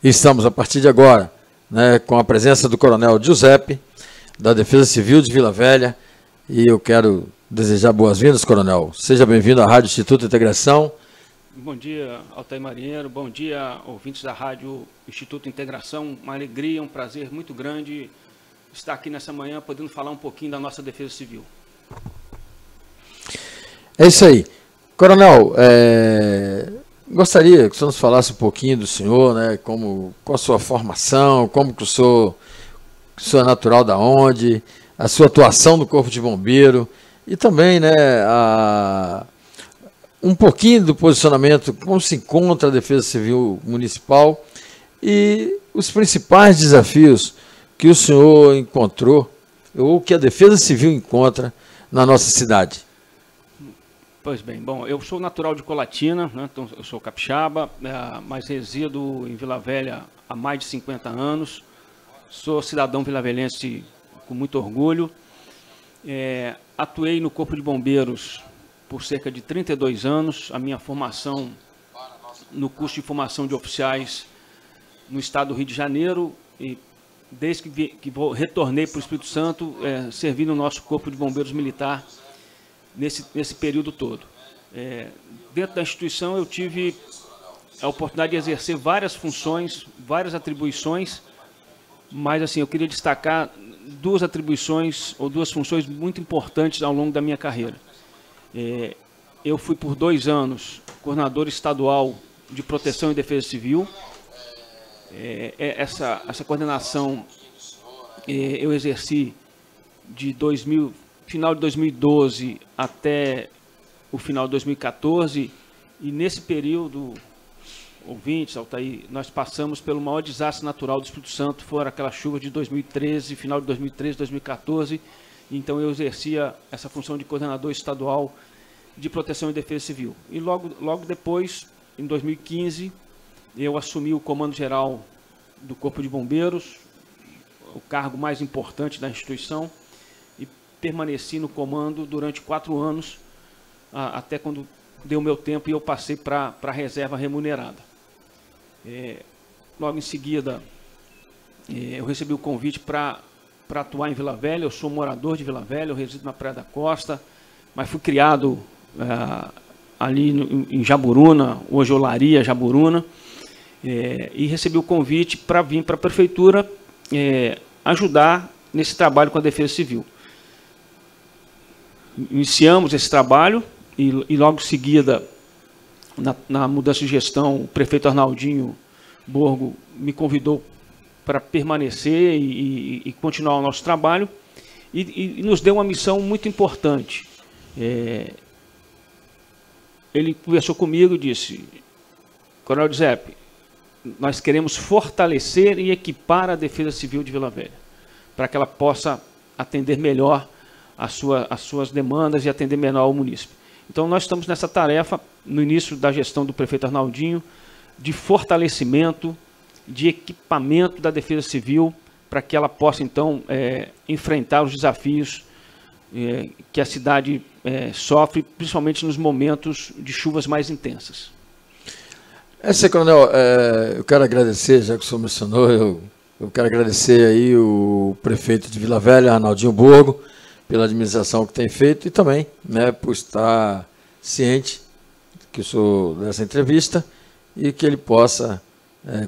Estamos, a partir de agora, né, com a presença do Coronel Giuseppe, da Defesa Civil de Vila Velha, e eu quero desejar boas-vindas, Coronel. Seja bem-vindo à Rádio Instituto Integração. Bom dia, Altair Marinheiro. Bom dia, ouvintes da Rádio Instituto Integração. Uma alegria, um prazer muito grande estar aqui nessa manhã, podendo falar um pouquinho da nossa Defesa Civil. É isso aí. Coronel, gostaria que o senhor nos falasse um pouquinho do senhor, né, qual a sua formação, como que o senhor é natural da onde, a sua atuação no Corpo de Bombeiro e também, né, um pouquinho do posicionamento, como se encontra a Defesa Civil Municipal e os principais desafios que o senhor encontrou ou que a Defesa Civil encontra na nossa cidade. Pois bem, bom, eu sou natural de Colatina, né, então eu sou capixaba, mas resido em Vila Velha há mais de 50 anos. Sou cidadão vilavelhense com muito orgulho. Atuei no Corpo de Bombeiros por cerca de 32 anos. A minha formação no curso de formação de oficiais no estado do Rio de Janeiro, e desde que retornei para o Espírito Santo, servi no nosso Corpo de Bombeiros Militar nesse período todo. Dentro da instituição eu tive a oportunidade de exercer várias funções, várias atribuições, mas assim, eu queria destacar duas atribuições ou duas funções muito importantes ao longo da minha carreira. Eu fui por 2 anos coordenador estadual de Proteção e Defesa Civil. Essa coordenação eu exerci de final de 2012 até o final de 2014, e nesse período, ouvintes, Altair, nós passamos pelo maior desastre natural do Espírito Santo, foram aquela chuva de 2013, final de 2013, 2014, então eu exercia essa função de coordenador estadual de Proteção e Defesa Civil. E logo depois, em 2015, eu assumi o comando geral do Corpo de Bombeiros, o cargo mais importante da instituição, e permaneci no comando durante 4 anos, até quando deu meu tempo e eu passei para a reserva remunerada. Logo em seguida, eu recebi o convite para atuar em Vila Velha. Eu sou morador de Vila Velha, eu resido na Praia da Costa, mas fui criado ali em Jaburuna, hoje Olaria, Jaburuna, e recebi o convite para vir para a Prefeitura ajudar nesse trabalho com a Defesa Civil. Iniciamos esse trabalho e logo em seguida, na mudança de gestão, o prefeito Arnaldinho Borgo me convidou para permanecer e continuar o nosso trabalho, e nos deu uma missão muito importante. Ele conversou comigo e disse: Coronel Giuseppe, nós queremos fortalecer e equipar a Defesa Civil de Vila Velha, para que ela possa atender melhor as suas demandas e atender melhor ao munícipe. Então nós estamos nessa tarefa, no início da gestão do prefeito Arnaldinho, de fortalecimento, de equipamento da Defesa Civil, para que ela possa então enfrentar os desafios que a cidade sofre, principalmente nos momentos de chuvas mais intensas. Coronel, eu quero agradecer, já que o senhor mencionou, eu quero agradecer aí o prefeito de Vila Velha, Arnaldinho Borgo, pela administração que tem feito e também, né, por estar ciente que eu sou dessa entrevista e que ele possa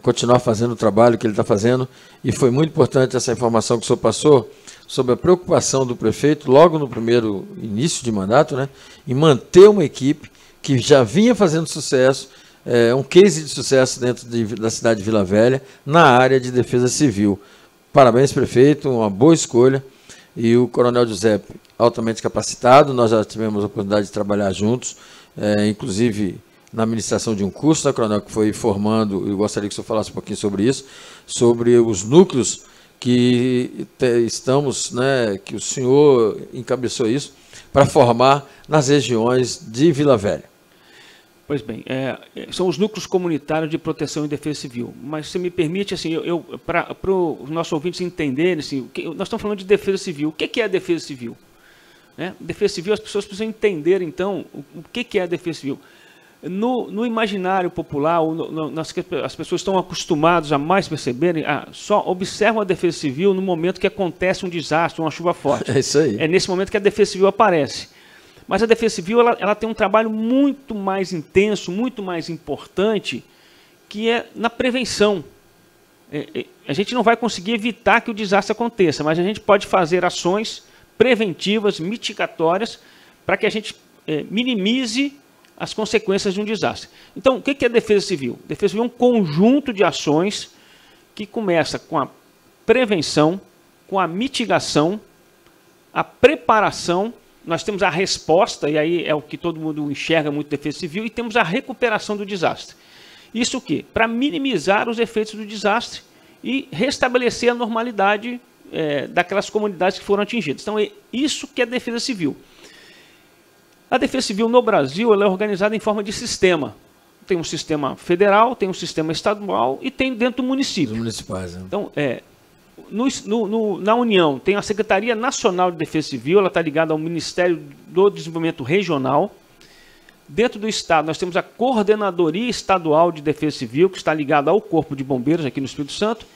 continuar fazendo o trabalho que ele está fazendo. E foi muito importante essa informação que o senhor passou sobre a preocupação do prefeito, logo no primeiro início de mandato, né, em manter uma equipe que já vinha fazendo sucesso, um case de sucesso dentro da cidade de Vila Velha, na área de defesa civil. Parabéns, prefeito, uma boa escolha. E o Coronel Giuseppe, altamente capacitado, nós já tivemos a oportunidade de trabalhar juntos, inclusive na administração de um curso, né, Coronel, que foi formando, eu gostaria que o senhor falasse um pouquinho sobre isso, sobre os núcleos que estamos, né, que o senhor encabeçou isso, para formar nas regiões de Vila Velha. Pois bem, são os núcleos comunitários de proteção e defesa civil. Mas, se me permite, assim, para os nossos ouvintes entenderem, assim, nós estamos falando de defesa civil. O que é a defesa civil? Defesa civil, as pessoas precisam entender, então, o que é a defesa civil. No imaginário popular, as pessoas estão acostumadas a mais perceberem, só observam a Defesa Civil no momento que acontece um desastre, uma chuva forte. É isso aí. É nesse momento que a Defesa Civil aparece. Mas a Defesa Civil ela tem um trabalho muito mais intenso, muito mais importante, que é na prevenção. A gente não vai conseguir evitar que o desastre aconteça, mas a gente pode fazer ações preventivas, mitigatórias, para que a gente minimize as consequências de um desastre. Então, o que é a Defesa Civil? A Defesa Civil é um conjunto de ações que começa com a prevenção, com a mitigação, a preparação. Nós temos a resposta, e aí é o que todo mundo enxerga muito Defesa Civil, e temos a recuperação do desastre. Isso o quê? Para minimizar os efeitos do desastre e restabelecer a normalidade daquelas comunidades que foram atingidas. Então, é isso que é a Defesa Civil. A Defesa Civil no Brasil ela é organizada em forma de sistema. Tem um sistema federal, tem um sistema estadual e tem dentro do município. Os municipais, né? Então, na União tem a Secretaria Nacional de Defesa Civil, ela está ligada ao Ministério do Desenvolvimento Regional. Dentro do Estado, nós temos a Coordenadoria Estadual de Defesa Civil, que está ligada ao Corpo de Bombeiros aqui no Espírito Santo.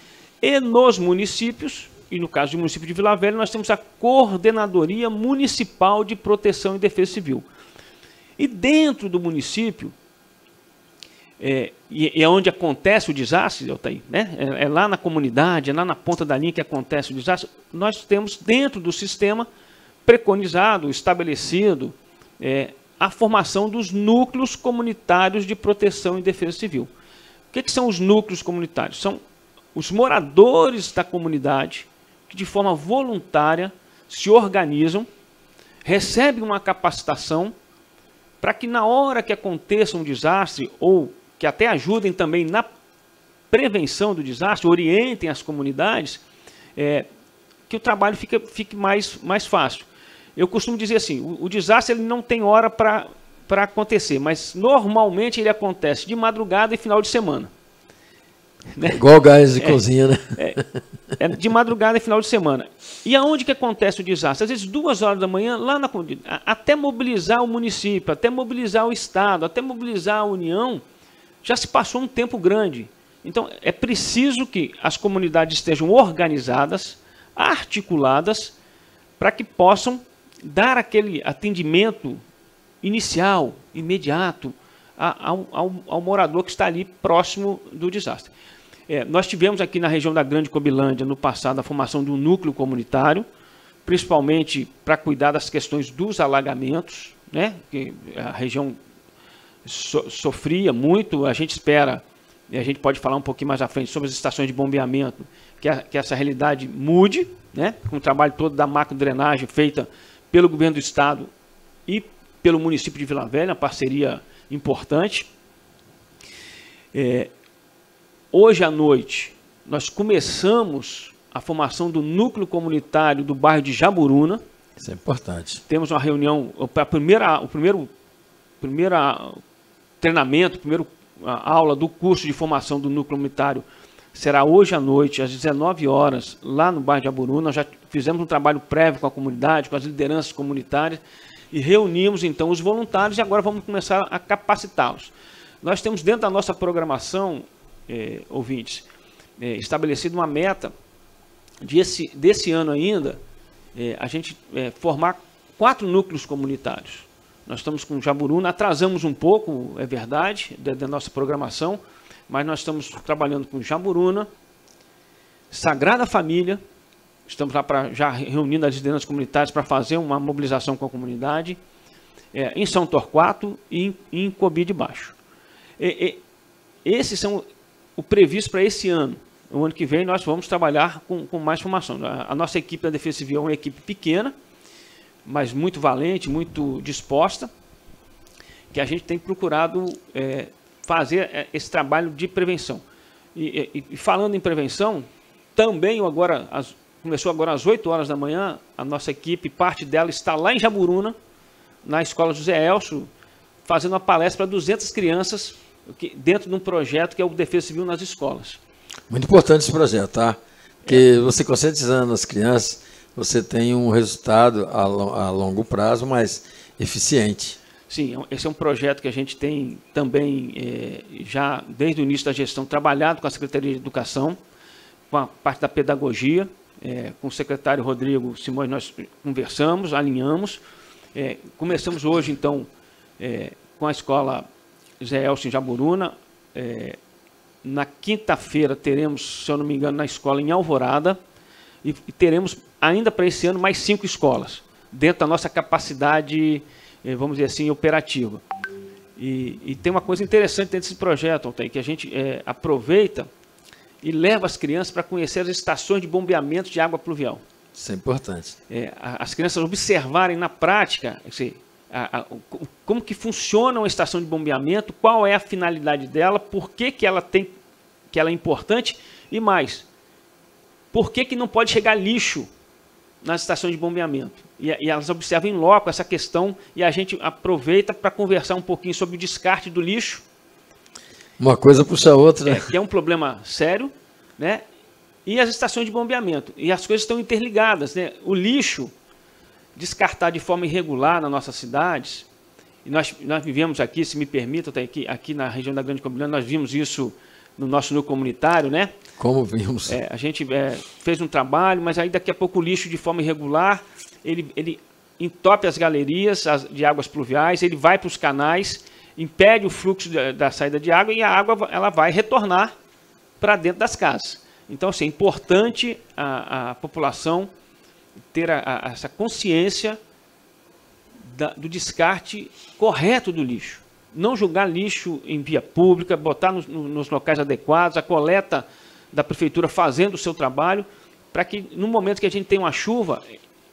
E nos municípios, e no caso do município de Vila Velha, nós temos a Coordenadoria Municipal de Proteção e Defesa Civil. E dentro do município, é onde acontece o desastre, Altair, né? É lá na comunidade, é lá na ponta da linha que acontece o desastre. Nós temos dentro do sistema preconizado, estabelecido, a formação dos núcleos comunitários de proteção e defesa civil. O que são os núcleos comunitários? São os moradores da comunidade que de forma voluntária se organizam, recebem uma capacitação para que na hora que aconteça um desastre, ou que até ajudem também na prevenção do desastre, orientem as comunidades, que o trabalho fique mais fácil. Eu costumo dizer assim, o desastre ele não tem hora para acontecer, mas normalmente ele acontece de madrugada e final de semana. Né? Igual gás de cozinha, né? De madrugada e final de semana. E aonde que acontece o desastre? Às vezes 2 horas da manhã, lá na comunidade, até mobilizar o município, até mobilizar o Estado, até mobilizar a União, já se passou um tempo grande. Então, é preciso que as comunidades estejam organizadas, articuladas, para que possam dar aquele atendimento inicial, imediato, ao morador que está ali próximo do desastre. Nós tivemos aqui na região da Grande Cobilândia, no passado, a formação de um núcleo comunitário, principalmente para cuidar das questões dos alagamentos, né? Que a região sofria muito. A gente espera, e a gente pode falar um pouquinho mais à frente sobre as estações de bombeamento, que essa realidade mude, né? Com o trabalho todo da macro-drenagem feita pelo governo do estado e pelo município de Vila Velha, uma parceria importante. Hoje à noite, nós começamos a formação do núcleo comunitário do bairro de Jaburuna. Isso é importante. Temos uma reunião, o primeiro treinamento, a primeira aula do curso de formação do núcleo comunitário será hoje à noite, às 19 horas, lá no bairro de Jaburuna. Nós já fizemos um trabalho prévio com a comunidade, com as lideranças comunitárias, e reunimos então os voluntários e agora vamos começar a capacitá-los. Nós temos dentro da nossa programação, ouvintes, estabelecido uma meta desse ano ainda, a gente formar 4 núcleos comunitários. Nós estamos com Jaburuna, atrasamos um pouco, é verdade, da nossa programação, mas nós estamos trabalhando com Jaburuna, Sagrada Família, estamos lá já reunindo as lideranças comunitárias para fazer uma mobilização com a comunidade, em São Torquato e em Cobi de Baixo. Esses são o previsto para esse ano. O ano que vem nós vamos trabalhar com mais formação. A nossa equipe da Defesa Civil é uma equipe pequena, mas muito valente, muito disposta, que a gente tem procurado fazer esse trabalho de prevenção. E falando em prevenção, também começou agora às 8 horas da manhã, a nossa equipe, parte dela está lá em Jaburuna, na Escola José Elcio, fazendo uma palestra para 200 crianças, dentro de um projeto que é o Defesa Civil nas escolas. Muito importante esse projeto, tá? Porque você conscientizando as crianças, você tem um resultado a longo prazo mais eficiente. Sim, esse é um projeto que a gente tem também, já desde o início da gestão, trabalhado com a Secretaria de Educação, com a parte da pedagogia, com o secretário Rodrigo Simões, nós conversamos, alinhamos. Começamos hoje, então, com a escola Zé Elcio em Jaburuna. Na quinta-feira teremos, se eu não me engano, na escola em Alvorada, e teremos ainda para esse ano mais 5 escolas, dentro da nossa capacidade, vamos dizer assim, operativa. E tem uma coisa interessante dentro desse projeto, Altair, que a gente aproveita e leva as crianças para conhecer as estações de bombeamento de água pluvial. Isso é importante. As crianças observarem na prática como que funciona uma estação de bombeamento, qual é a finalidade dela, por que ela é importante e mais, por que não pode chegar lixo nas estações de bombeamento. E elas observam em loco essa questão e a gente aproveita para conversar um pouquinho sobre o descarte do lixo. Uma coisa puxa a outra. Que é um problema sério, né? E as estações de bombeamento. E as coisas estão interligadas, né? O lixo descartado de forma irregular nas nossas cidades, e nós vivemos aqui, se me permita, aqui na região da Grande Campinas, nós vimos isso no nosso núcleo comunitário, né? Como vimos? A gente fez um trabalho, mas aí daqui a pouco o lixo de forma irregular, ele entope as galerias de águas pluviais, ele vai para os canais, impede o fluxo da saída de água e a água ela vai retornar para dentro das casas. Então, assim, é importante a população ter essa consciência do descarte correto do lixo. Não jogar lixo em via pública, botar nos locais adequados, a coleta da prefeitura fazendo o seu trabalho, para que no momento que a gente tem uma chuva,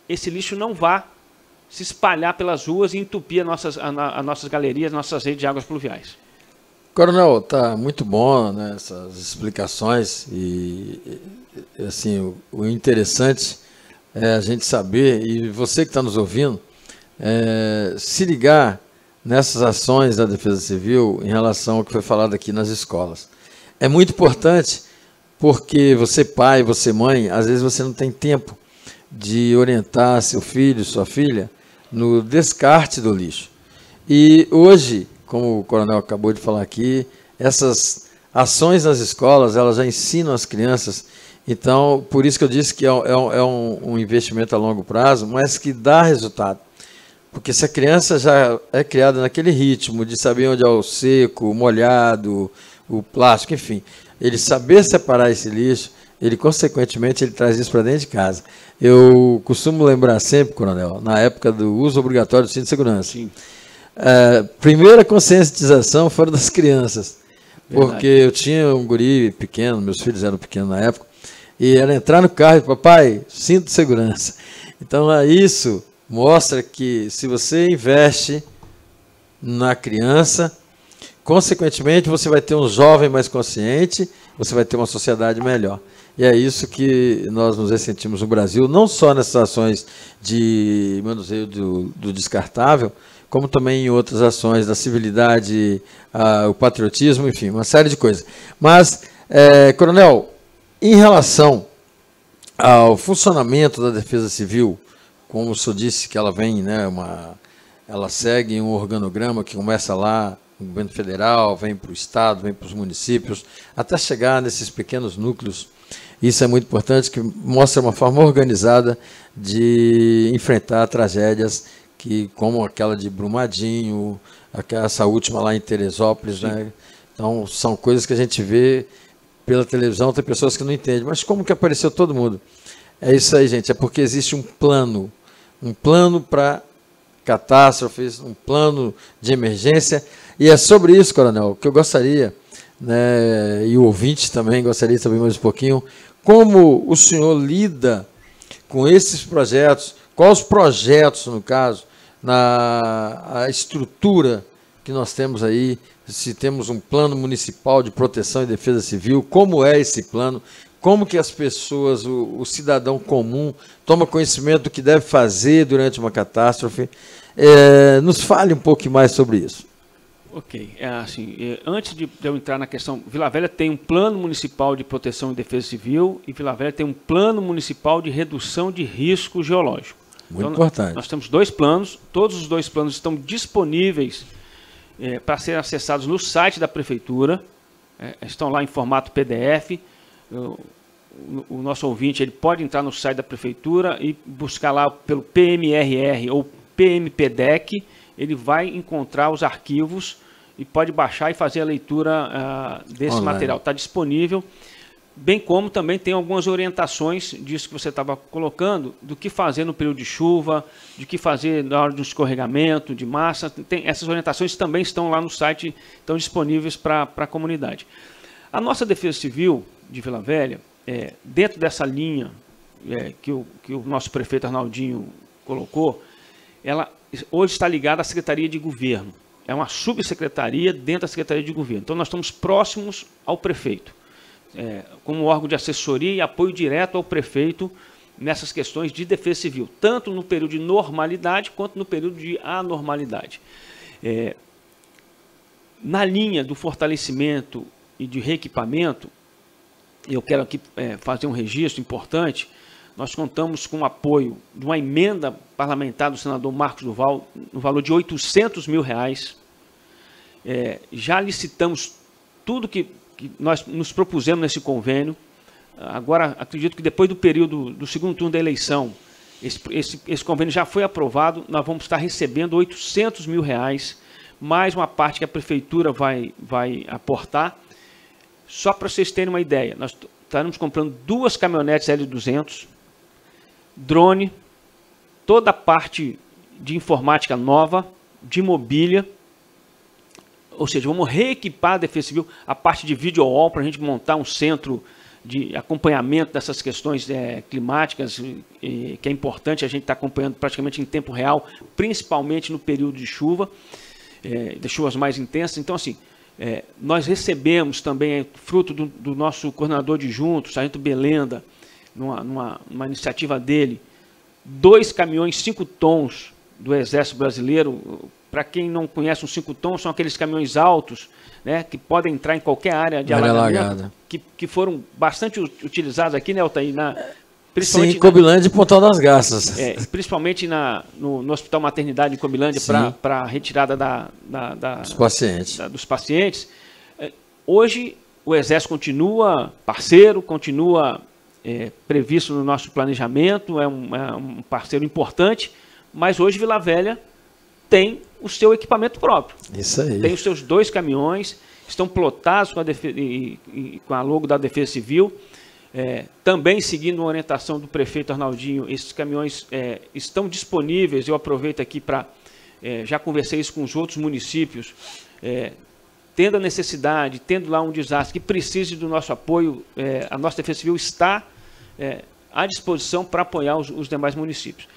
esse lixo não vá se espalhar pelas ruas e entupir as nossas galerias, nossas redes de águas pluviais. Coronel, tá muito bom, né, essas explicações e assim, o interessante é a gente saber, e você que está nos ouvindo, se ligar nessas ações da Defesa Civil em relação ao que foi falado aqui nas escolas. É muito importante porque você pai, você mãe, às vezes você não tem tempo de orientar seu filho, sua filha, no descarte do lixo. E hoje, como o coronel acabou de falar aqui, essas ações nas escolas, elas já ensinam as crianças. Então, por isso que eu disse que é um investimento a longo prazo, mas que dá resultado. Porque se a criança já é criada naquele ritmo de saber onde é o seco, o molhado, o plástico, enfim, ele saber separar esse lixo, ele consequentemente ele traz isso para dentro de casa. Eu costumo lembrar sempre, coronel, na época do uso obrigatório do cinto de segurança. Sim. Primeira conscientização foram das crianças. Verdade. Porque eu tinha um guri pequeno, meus filhos eram pequenos na época, e era entrar no carro e papai, cinto de segurança. Então, isso mostra que se você investe na criança, consequentemente você vai ter um jovem mais consciente, você vai ter uma sociedade melhor. E é isso que nós nos ressentimos no Brasil, não só nessas ações de manuseio do descartável, como também em outras ações da civilidade, o patriotismo, enfim, uma série de coisas. Mas, coronel, em relação ao funcionamento da Defesa Civil, como o senhor disse que ela vem, né, ela segue um organograma que começa lá no governo federal, vem para o estado, vem para os municípios, até chegar nesses pequenos núcleos. Isso é muito importante, que mostra uma forma organizada de enfrentar tragédias como aquela de Brumadinho, essa última lá em Teresópolis, né? Então, são coisas que a gente vê pela televisão, tem pessoas que não entendem, mas como que apareceu todo mundo? É isso aí, gente, é porque existe um plano para catástrofes, um plano de emergência, e é sobre isso, coronel, que eu gostaria, né, e o ouvinte também gostaria de saber mais um pouquinho, como o senhor lida com esses projetos, quais os projetos, no caso, a estrutura que nós temos aí, se temos um plano municipal de proteção e defesa civil, como é esse plano, como que as pessoas, o cidadão comum, toma conhecimento do que deve fazer durante uma catástrofe. Nos fale um pouco mais sobre isso. Ok, assim, antes de eu entrar na questão, Vila Velha tem um plano municipal de proteção e defesa civil e Vila Velha tem um plano municipal de redução de risco geológico. Muito importante. Nós temos 2 planos, todos os 2 planos estão disponíveis para serem acessados no site da Prefeitura, estão lá em formato PDF. O nosso ouvinte ele pode entrar no site da Prefeitura e buscar lá pelo PMRR ou PMPDEC, ele vai encontrar os arquivos e pode baixar e fazer a leitura desse online. material. Está disponível, bem como também tem algumas orientações disso que você estava colocando, do que fazer no período de chuva, de que fazer na hora de um escorregamento, de massa. Essas orientações também estão lá no site, estão disponíveis para a comunidade. A nossa Defesa Civil de Vila Velha, dentro dessa linha que o nosso prefeito Arnaldinho colocou, ela hoje está ligada à Secretaria de Governo. É uma subsecretaria dentro da Secretaria de Governo. Então, nós estamos próximos ao prefeito, como órgão de assessoria e apoio direto ao prefeito nessas questões de defesa civil, tanto no período de normalidade quanto no período de anormalidade. Na linha do fortalecimento e de reequipamento, eu quero aqui fazer um registro importante. Nós contamos com o apoio de uma emenda parlamentar do senador Marcos Duval, no valor de R$800 mil. Já licitamos tudo que nós nos propusemos nesse convênio. Agora, acredito que depois do período do segundo turno da eleição, esse convênio já foi aprovado. Nós vamos estar recebendo R$800 mil, mais uma parte que a Prefeitura vai aportar. Só para vocês terem uma ideia, nós estaremos comprando 2 caminhonetes L200, drone, toda a parte de informática nova, de mobília, ou seja, vamos reequipar a Defesa Civil, a parte de video wall, para a gente montar um centro de acompanhamento dessas questões climáticas, que é importante a gente estar acompanhando praticamente em tempo real, principalmente no período de chuva, de chuvas mais intensas. Então, assim, nós recebemos também, fruto do nosso coordenador adjunto, Sargento Belenda, numa iniciativa dele, 2 caminhões 5 tons do Exército Brasileiro. Para quem não conhece, os 5 tons são aqueles caminhões altos, né, que podem entrar em qualquer área de alagamento, que foram bastante utilizados aqui, né, Altair? Sim, Cobilândia e Pontal das Garças. Principalmente no Hospital Maternidade de Cobilândia, para a retirada dos pacientes. Hoje, o Exército continua parceiro, continua previsto no nosso planejamento, é um parceiro importante, mas hoje Vila Velha tem o seu equipamento próprio. Isso aí. Tem os seus 2 caminhões, estão plotados com a logo da Defesa Civil. Também seguindo a orientação do prefeito Arnaldinho, esses caminhões estão disponíveis. Eu aproveito aqui para, já conversei isso com os outros municípios, tendo a necessidade, tendo lá um desastre que precise do nosso apoio, a nossa Defesa Civil está à disposição para apoiar os demais municípios.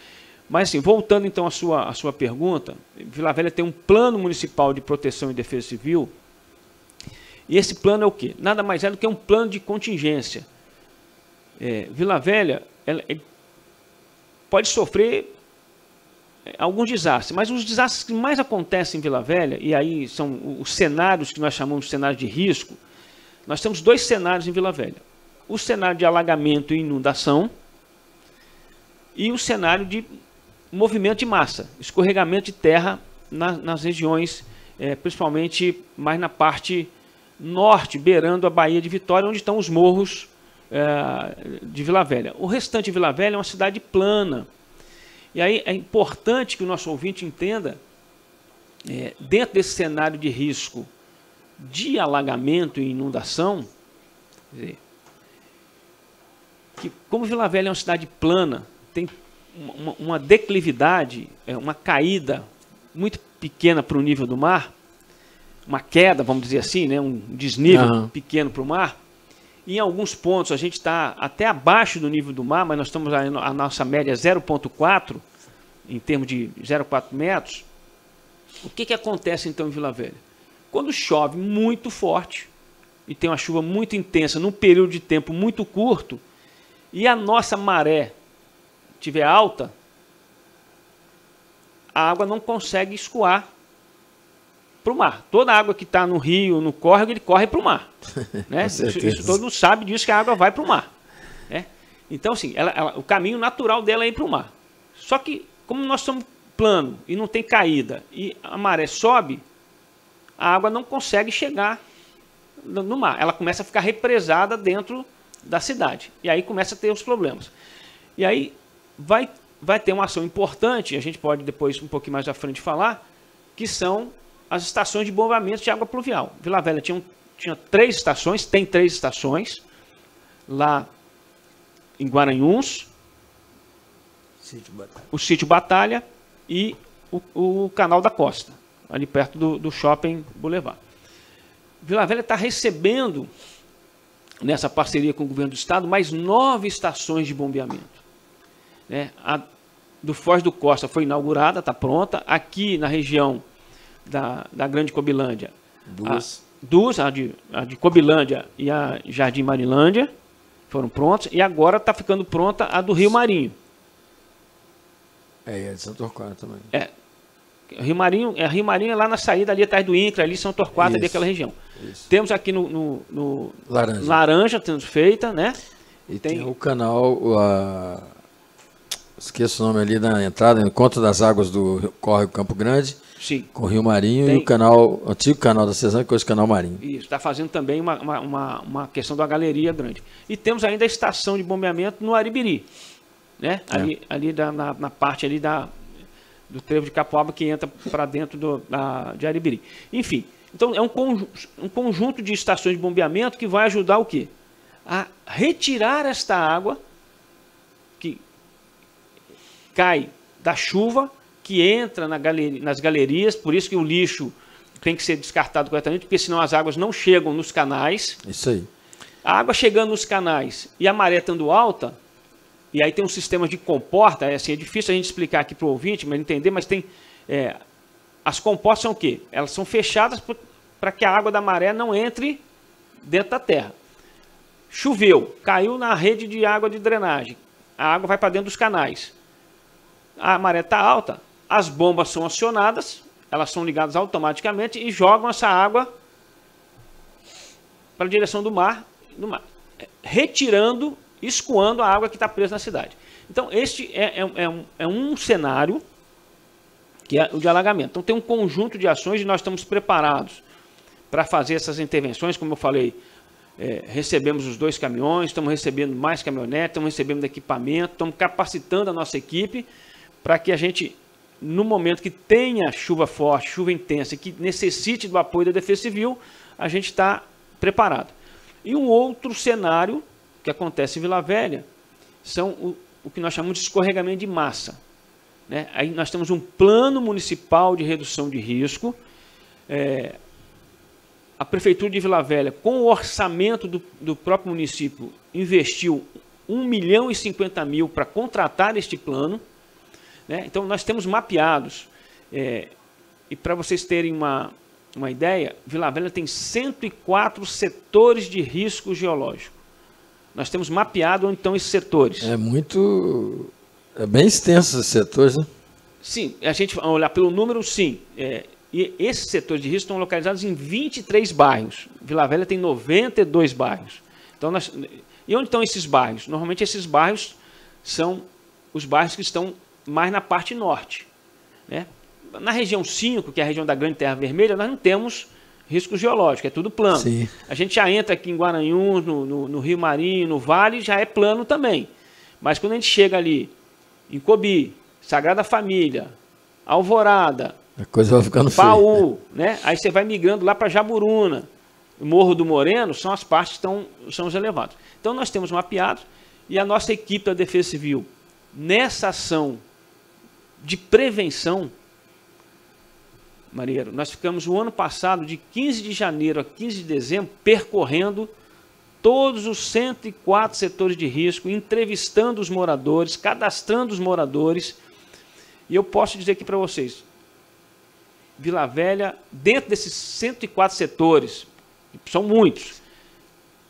Mas, assim, voltando então à sua pergunta, Vila Velha tem um plano municipal de proteção e defesa civil, e esse plano é o quê? Nada mais é do que um plano de contingência. Vila Velha pode sofrer alguns desastres, mas os desastres que mais acontecem em Vila Velha, e aí são os cenários que nós chamamos de cenários de risco. Nós temos 2 cenários em Vila Velha: o cenário de alagamento e inundação e o cenário de movimento de massa, escorregamento de terra nas regiões, principalmente mais na parte norte, beirando a Baía de Vitória, onde estão os morros de Vila Velha. O restante de Vila Velha é uma cidade plana. E aí é importante que o nosso ouvinte entenda, dentro desse cenário de risco de alagamento e inundação, quer dizer, que como Vila Velha é uma cidade plana, tem uma declividade, uma caída muito pequena para o nível do mar, uma queda, vamos dizer assim, né, um desnível pequeno para o mar. Em alguns pontos a gente está até abaixo do nível do mar, mas nós estamos a nossa média 0,4, em termos de 0,4 metros. O que acontece então em Vila Velha? Quando chove muito forte e tem uma chuva muito intensa num período de tempo muito curto, e a nossa maré estiver alta, a água não consegue escoar para o mar. Toda a água que está no rio, no córrego, ele corre para o mar. Né? Isso todo mundo sabe disso, que a água vai para o mar. Né? Então, assim, o caminho natural dela é ir para o mar. Só que, como nós somos plano e não tem caída, e a maré sobe, a água não consegue chegar no mar. Ela começa a ficar represada dentro da cidade. E aí começa a ter os problemas. E aí vai ter uma ação importante, a gente pode depois um pouquinho mais à frente falar, que são as estações de bombeamento de água pluvial. Vila Velha tinha 3 estações, tem 3 estações, lá em Guaranhuns, o Sítio Batalha e o Canal da Costa, ali perto do Shopping Boulevard. Vila Velha está recebendo, nessa parceria com o governo do estado, mais 9 estações de bombeamento. Né? A do Foz do Costa foi inaugurada, está pronta. Aqui na região da Grande Cobilândia, duas, a de Cobilândia e a Jardim Marilândia, foram prontas. E agora está ficando pronta a do Rio Marinho. É de São Torquato também. Rio Marinho é lá na saída, ali atrás do INCRA, ali São Torquato, ali aquela região. Isso. Temos aqui no Laranja tendo feita, né? E tem o canal, esqueço o nome ali na entrada, no Encontro das Águas do Córrego Campo Grande, sim, com o Rio Marinho, e o antigo canal da Cesana, que é o canal Marinho. Isso, está fazendo também uma questão da galeria grande. E temos ainda a estação de bombeamento no Aribiri, né? Ali na parte ali do trevo de Capoaba, que entra para dentro de Aribiri. Enfim, então é um conjunto de estações de bombeamento que vai ajudar o quê? A retirar esta água que cai da chuva, que entra nas galerias, por isso que o lixo tem que ser descartado corretamente, porque senão as águas não chegam nos canais. Isso aí. A água chegando nos canais e a maré estando alta, e aí tem um sistema de comporta, é difícil a gente explicar aqui para o ouvinte, mas entender, mas tem... as comportas são o quê? Elas são fechadas para que a água da maré não entre dentro da terra. Choveu, caiu na rede de água de drenagem, a água vai para dentro dos canais. A maré está alta, as bombas são acionadas, elas são ligadas automaticamente e jogam essa água para a direção do mar, retirando, escoando a água que está presa na cidade. Então, este é um cenário que é o de alagamento. Então, tem um conjunto de ações e nós estamos preparados para fazer essas intervenções, como eu falei. Recebemos os 2 caminhões, estamos recebendo mais caminhonetes, estamos recebendo equipamento, estamos capacitando a nossa equipe para que a gente, no momento que tenha chuva forte, chuva intensa, que necessite do apoio da Defesa Civil, a gente está preparado. E um outro cenário que acontece em Vila Velha são o que nós chamamos de escorregamento de massa. Né? Aí nós temos um plano municipal de redução de risco. A Prefeitura de Vila Velha, com o orçamento do próprio município, investiu R$1.050.000 para contratar este plano. Né? Então, nós temos mapeados, e para vocês terem uma ideia, Vila Velha tem 104 setores de risco geológico. Nós temos mapeado onde estão esses setores. É bem extenso esses setores, né? Sim, a gente vai olhar pelo número, sim. E esses setores de risco estão localizados em 23 bairros. Vila Velha tem 92 bairros. Então, e onde estão esses bairros? Normalmente esses bairros são os bairros que estão mais na parte norte. Né? Na região 5, que é a região da Grande Terra Vermelha, nós não temos risco geológico, é tudo plano. Sim. A gente já entra aqui em Guaranhuns, no Rio Marinho, no Vale, já é plano também. Mas quando a gente chega ali em Cobi, Sagrada Família, Alvorada, a coisa vai ficando Paú, né? Aí você vai migrando lá para Jaburuna, Morro do Moreno, são as partes que são os elevados. Então nós temos mapeado e a nossa equipe da Defesa Civil, nessa ação de prevenção, Marieiro, nós ficamos o ano passado, de 15 de janeiro a 15 de dezembro, percorrendo todos os 104 setores de risco, entrevistando os moradores, cadastrando os moradores. E eu posso dizer aqui para vocês, Vila Velha, dentro desses 104 setores, são muitos,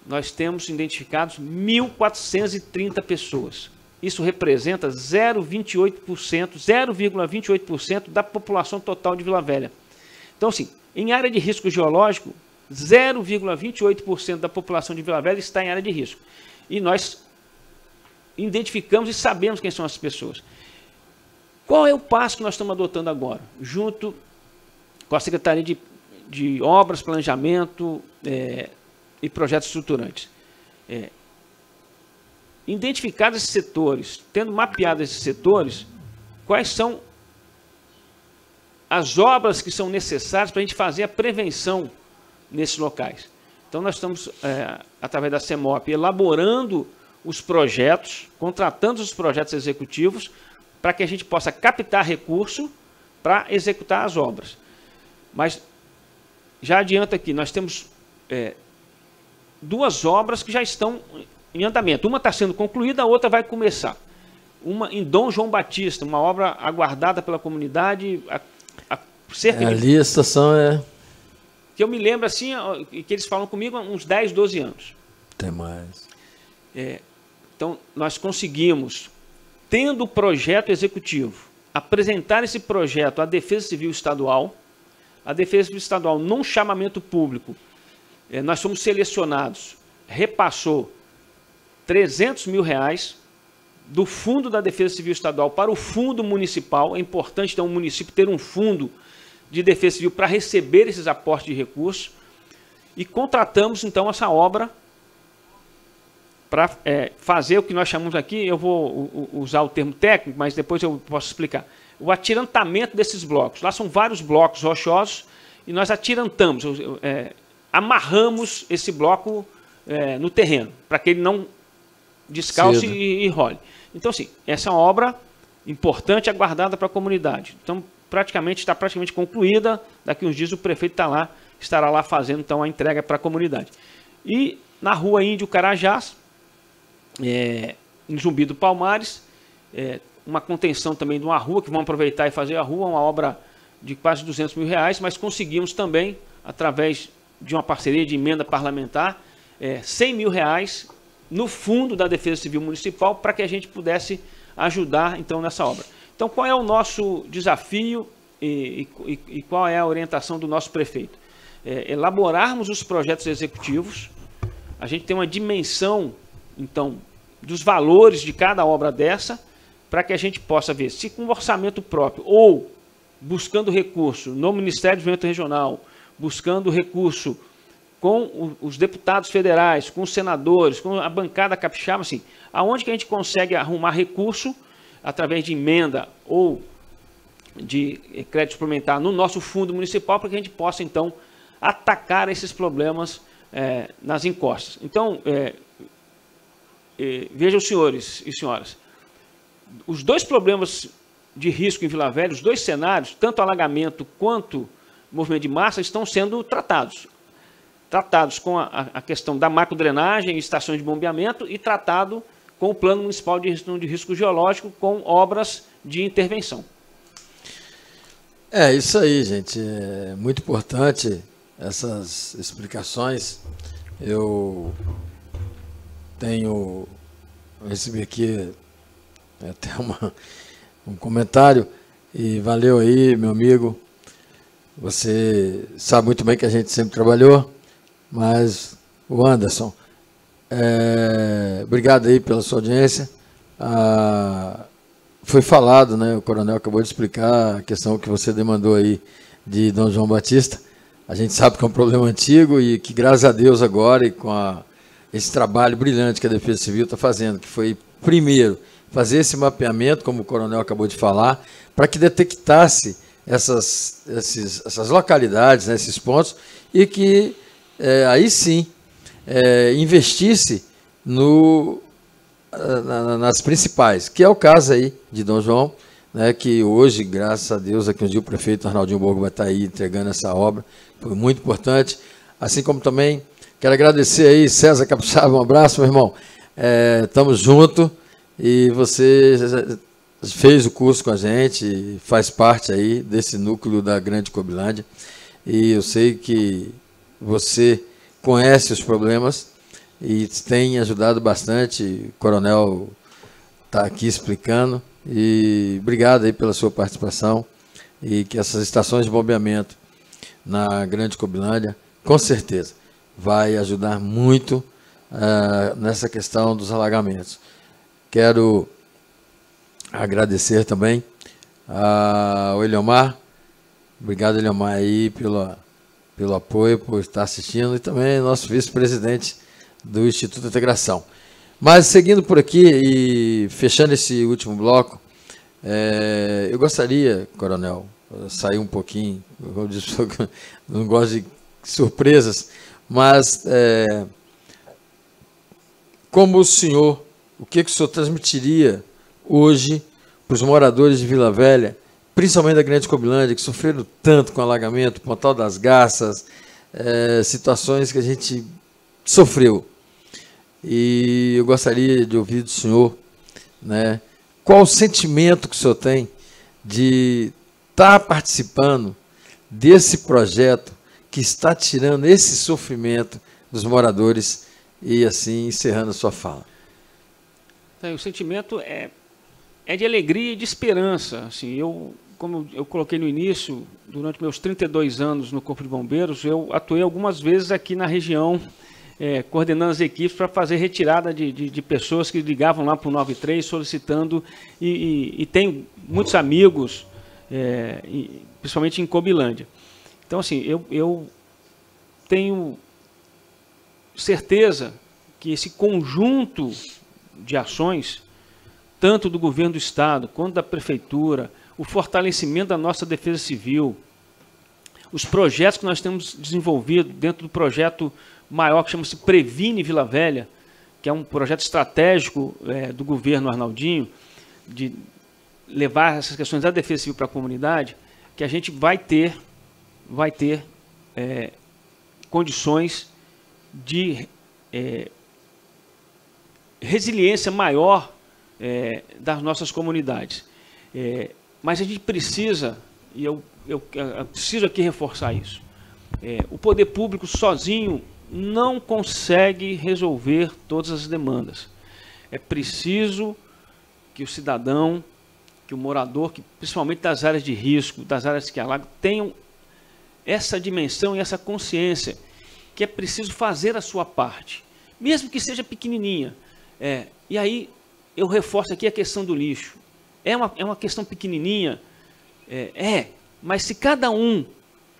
nós temos identificados 1.430 pessoas. Isso representa 0,28% da população total de Vila Velha. Então, assim, em área de risco geológico, 0,28% da população de Vila Velha está em área de risco. E nós identificamos e sabemos quem são essas pessoas. Qual é o passo que nós estamos adotando agora? Junto com a Secretaria de Obras, Planejamento e Projetos Estruturantes. Identificados esses setores, tendo mapeado esses setores, quais são as obras que são necessárias para a gente fazer a prevenção nesses locais. Então, nós estamos, através da CEMOP, elaborando os projetos, contratando os projetos executivos, para que a gente possa captar recurso para executar as obras. Mas, já adianto aqui, nós temos 2 obras que já estão em andamento. Uma está sendo concluída, a outra vai começar. Uma em Dom João Batista, uma obra aguardada pela comunidade há cerca de... Ali a situação é... Que eu me lembro assim, que eles falam comigo há uns 10, 12 anos. Tem mais. Então, nós conseguimos, tendo o projeto executivo, apresentar esse projeto à Defesa Civil Estadual. A Defesa Civil Estadual, num chamamento público, nós fomos selecionados, repassou R$300 mil do fundo da Defesa Civil Estadual para o fundo municipal. É importante, então, o município ter um fundo de defesa civil para receber esses aportes de recursos. E contratamos, então, essa obra para fazer o que nós chamamos aqui, eu vou usar o termo técnico, mas depois eu posso explicar, o atirantamento desses blocos. Lá são vários blocos rochosos e nós atirantamos, amarramos esse bloco no terreno, para que ele não descalce e role. Então, assim, essa obra importante, aguardada para a comunidade. Então, está praticamente concluída. Daqui uns dias o prefeito estará lá fazendo então a entrega para a comunidade. E na rua Índio Carajás, em Zumbi do Palmares, uma contenção também de uma rua, que vamos aproveitar e fazer a rua, uma obra de quase R$200 mil, mas conseguimos também, através de uma parceria de emenda parlamentar, R$100 mil no fundo da Defesa Civil Municipal, para que a gente pudesse ajudar então nessa obra. Então, qual é o nosso desafio e qual é a orientação do nosso prefeito? Elaborarmos os projetos executivos. A gente tem uma dimensão, então, dos valores de cada obra dessa, para que a gente possa ver se com orçamento próprio ou buscando recurso no Ministério do Desenvolvimento Regional, buscando recurso com os deputados federais, com os senadores, com a bancada capixaba, assim, aonde que a gente consegue arrumar recurso através de emenda ou de crédito suplementar no nosso fundo municipal, para que a gente possa, então, atacar esses problemas nas encostas. Então, vejam, senhores e senhoras, os 2 problemas de risco em Vila Velha, os 2 cenários, tanto alagamento quanto movimento de massa, estão sendo tratados com a questão da macrodrenagem, estações de bombeamento, e tratado com o Plano Municipal de Gestão de Risco Geológico, com obras de intervenção. Isso aí, gente. É muito importante essas explicações. Eu recebi aqui até um comentário, e valeu aí, meu amigo. Você sabe muito bem que a gente sempre trabalhou, mas o Anderson, obrigado aí pela sua audiência. Foi falado, né, o coronel acabou de explicar a questão que você demandou aí de Dom João Batista. A gente sabe que é um problema antigo e que, graças a Deus, agora, e com esse trabalho brilhante que a Defesa Civil está fazendo, que foi, primeiro, fazer esse mapeamento, como o coronel acabou de falar, para que detectasse essas localidades, né, esses pontos, e que aí sim investisse nas principais, que é o caso aí de Dom João, né, que hoje, graças a Deus, aqui um dia o prefeito Arnaldinho Borgo vai estar aí entregando essa obra, foi muito importante, assim como também quero agradecer aí, César Capixaba, um abraço, meu irmão, estamos juntos, e você fez o curso com a gente, faz parte aí desse núcleo da Grande Cobilândia, e eu sei que você conhece os problemas e tem ajudado bastante. O coronel está aqui explicando, e obrigado aí pela sua participação, e que essas estações de bombeamento na Grande Cobilândia, com certeza, vai ajudar muito nessa questão dos alagamentos. Quero agradecer também ao Eliomar. Obrigado, Eliomar, aí pelo apoio, por estar assistindo, e também nosso vice-presidente do Instituto Integração. Mas, seguindo por aqui e fechando esse último bloco, eu gostaria, Coronel, sair um pouquinho, como disse, não gosto de surpresas, mas como o senhor, o que o senhor transmitiria hoje para os moradores de Vila Velha, principalmente da Grande Cobilândia, que sofreram tanto com alagamento, Pontal das Garças, situações que a gente sofreu. E eu gostaria de ouvir do senhor, né, qual o sentimento que o senhor tem de estar participando desse projeto que está tirando esse sofrimento dos moradores e assim encerrando a sua fala. O sentimento é de alegria e de esperança. Assim, como eu coloquei no início, durante meus 32 anos no Corpo de Bombeiros, eu atuei algumas vezes aqui na região, coordenando as equipes para fazer retirada de pessoas que ligavam lá para o 93 solicitando, e tenho muitos amigos, principalmente em Cobilândia. Então, assim, eu tenho certeza que esse conjunto de ações, tanto do governo do estado quanto da prefeitura, o fortalecimento da nossa defesa civil, os projetos que nós temos desenvolvido dentro do projeto maior que chama-se Previne Vila Velha, que é um projeto estratégico do governo Arnaldinho, de levar essas questões da defesa civil para a comunidade, que a gente vai ter condições de resiliência maior das nossas comunidades. Mas a gente precisa, e eu preciso aqui reforçar isso, o poder público sozinho não consegue resolver todas as demandas. É preciso que o cidadão, que o morador, que principalmente das áreas de risco, das áreas que alagam, tenham essa dimensão e essa consciência que é preciso fazer a sua parte, mesmo que seja pequenininha. E aí eu reforço aqui a questão do lixo. É uma questão pequenininha, mas se cada um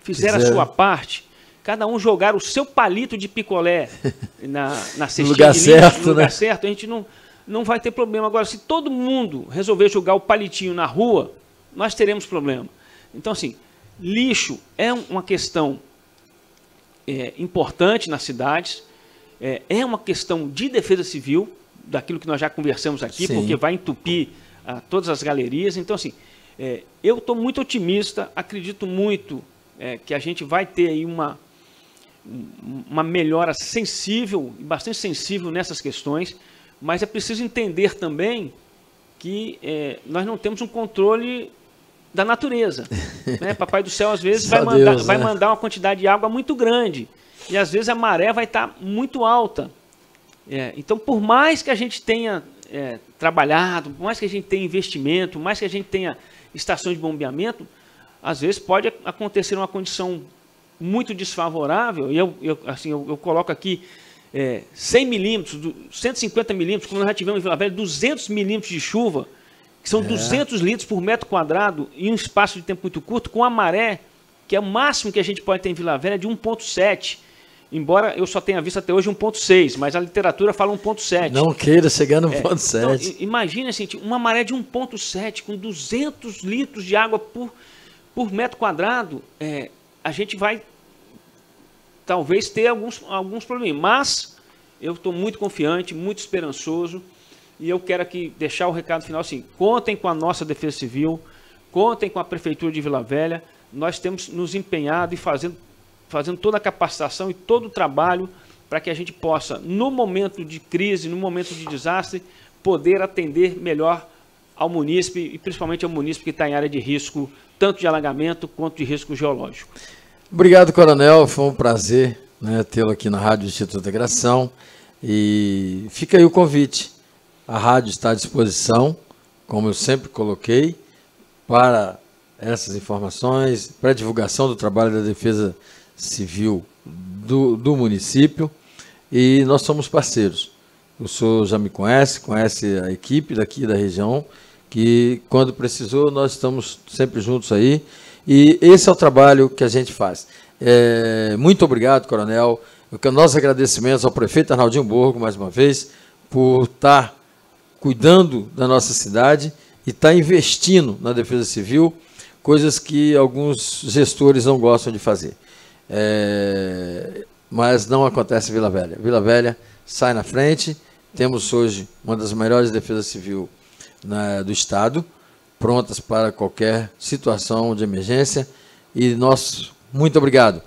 fizer a sua parte, cada um jogar o seu palito de picolé na cestinha de lixo, no lugar certo, a gente não vai ter problema. Agora, se todo mundo resolver jogar o palitinho na rua, nós teremos problema. Então, assim, lixo é uma questão importante nas cidades, é uma questão de defesa civil, daquilo que nós já conversamos aqui, sim, porque vai entupir todas as galerias. Então, assim, eu estou muito otimista, acredito muito que a gente vai ter aí uma melhora sensível, bastante sensível nessas questões, mas é preciso entender também que nós não temos um controle da natureza. Né? Papai do Céu, às vezes, vai mandar uma quantidade de água muito grande, e às vezes a maré vai estar muito alta. Então, por mais que a gente tenha trabalhado, por mais que a gente tenha investimento, por mais que a gente tenha estações de bombeamento, às vezes pode acontecer uma condição muito desfavorável, e eu coloco aqui 100 milímetros, 150 milímetros, como nós já tivemos em Vila Velha, 200 milímetros de chuva, que são 200 litros por metro quadrado, em um espaço de tempo muito curto, com a maré, que é o máximo que a gente pode ter em Vila Velha, de 1,7. Embora eu só tenha visto até hoje 1,6, mas a literatura fala 1,7. Não queira chegar no 1,7. Então, imagina assim, uma maré de 1,7 com 200 litros de água por metro quadrado, a gente vai talvez ter alguns problemas. Mas eu estou muito confiante, muito esperançoso, e eu quero aqui deixar o recado final assim: contem com a nossa Defesa Civil, contem com a Prefeitura de Vila Velha. Nós temos nos empenhado e fazendo toda a capacitação e todo o trabalho para que a gente possa, no momento de crise, no momento de desastre, poder atender melhor ao munícipe, e principalmente ao munícipe que está em área de risco, tanto de alagamento quanto de risco geológico. Obrigado, Coronel. Foi um prazer, né, tê-lo aqui na Rádio Instituto Integração. E fica aí o convite. A rádio está à disposição, como eu sempre coloquei, para essas informações, para a divulgação do trabalho da Defesa Civil do município, e nós somos parceiros. O senhor já me conhece a equipe daqui da região, que quando precisou nós estamos sempre juntos aí, e esse é o trabalho que a gente faz. Muito obrigado, coronel. Nossos agradecimentos ao prefeito Arnaldinho Borgo, mais uma vez, por estar cuidando da nossa cidade e estar investindo na Defesa Civil, coisas que alguns gestores não gostam de fazer. Mas não acontece em Vila Velha. Vila Velha sai na frente. Temos hoje uma das melhores defesas civil do Estado, prontas para qualquer situação de emergência. E muito obrigado.